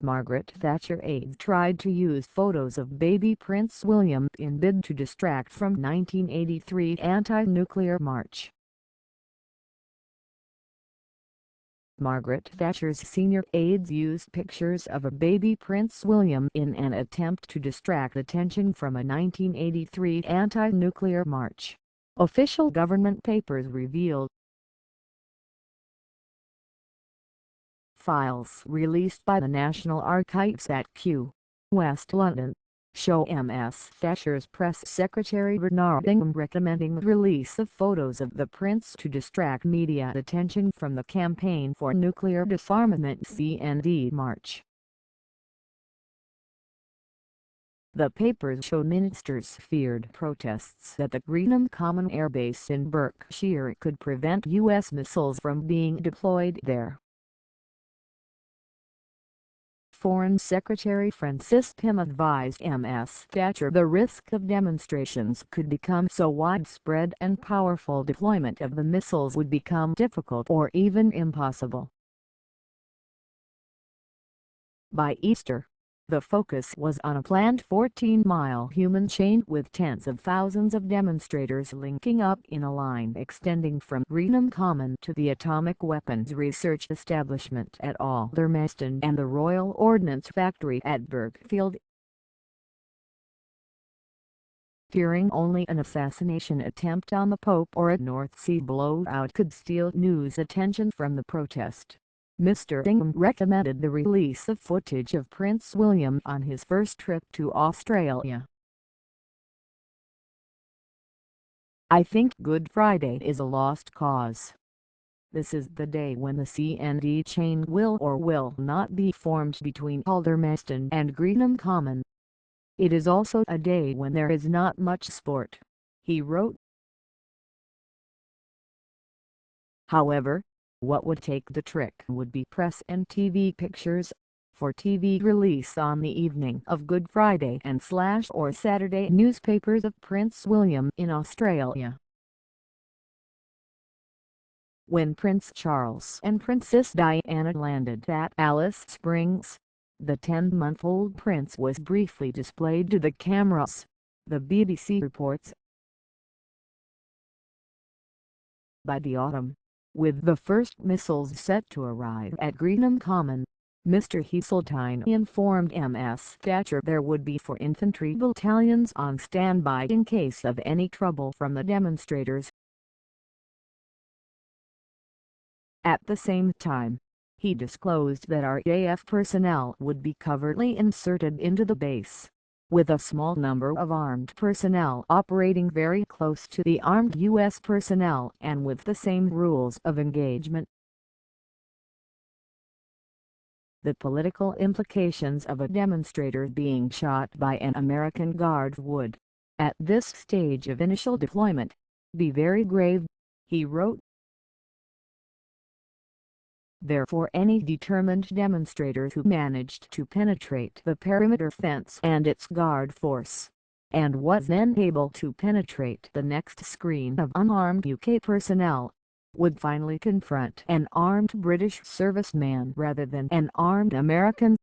Margaret Thatcher aides tried to use photos of baby Prince William in bid to distract from 1983 anti-nuclear march. Margaret Thatcher's senior aides used pictures of a baby Prince William in an attempt to distract attention from a 1983 anti-nuclear march, official government papers revealed. Files released by the National Archives at Kew, West London, show Ms Thatcher's press secretary Bernard Ingham recommending the release of photos of the prince to distract media attention from the campaign for nuclear disarmament (C&D) march. The papers show ministers feared protests at the Greenham Common airbase in Berkshire could prevent U.S. missiles from being deployed there. Foreign Secretary Francis Pym advised Ms Thatcher the risk of demonstrations could become so widespread and powerful deployment of the missiles would become difficult or even impossible. By Easter, the focus was on a planned 14-mile human chain with tens of thousands of demonstrators linking up in a line extending from Greenham Common to the Atomic Weapons Research Establishment at Aldermaston and the Royal Ordnance Factory at Burghfield. Fearing only an assassination attempt on the Pope or a North Sea blowout could steal news attention from the protest, Mr. Ingham recommended the release of footage of Prince William on his first trip to Australia. "I think Good Friday is a lost cause. This is the day when the C&D chain will or will not be formed between Aldermaston and Greenham Common. It is also a day when there is not much sport," he wrote. However, what would take the trick would be press and TV pictures, for TV release on the evening of Good Friday and /or Saturday newspapers of Prince William in Australia. When Prince Charles and Princess Diana landed at Alice Springs, the 10-month-old prince was briefly displayed to the cameras, the BBC reports. By the autumn, with the first missiles set to arrive at Greenham Common, Mr. Heseltine informed Ms Thatcher there would be 4 infantry battalions on standby in case of any trouble from the demonstrators. At the same time, he disclosed that RAF personnel would be covertly inserted into the base, with a small number of armed personnel operating very close to the armed U.S. personnel and with the same rules of engagement. The political implications of a demonstrator being shot by an American guard would, at this stage of initial deployment, be very grave, he wrote. Therefore any determined demonstrator who managed to penetrate the perimeter fence and its guard force, and was then able to penetrate the next screen of unarmed UK personnel, would finally confront an armed British serviceman rather than an armed American.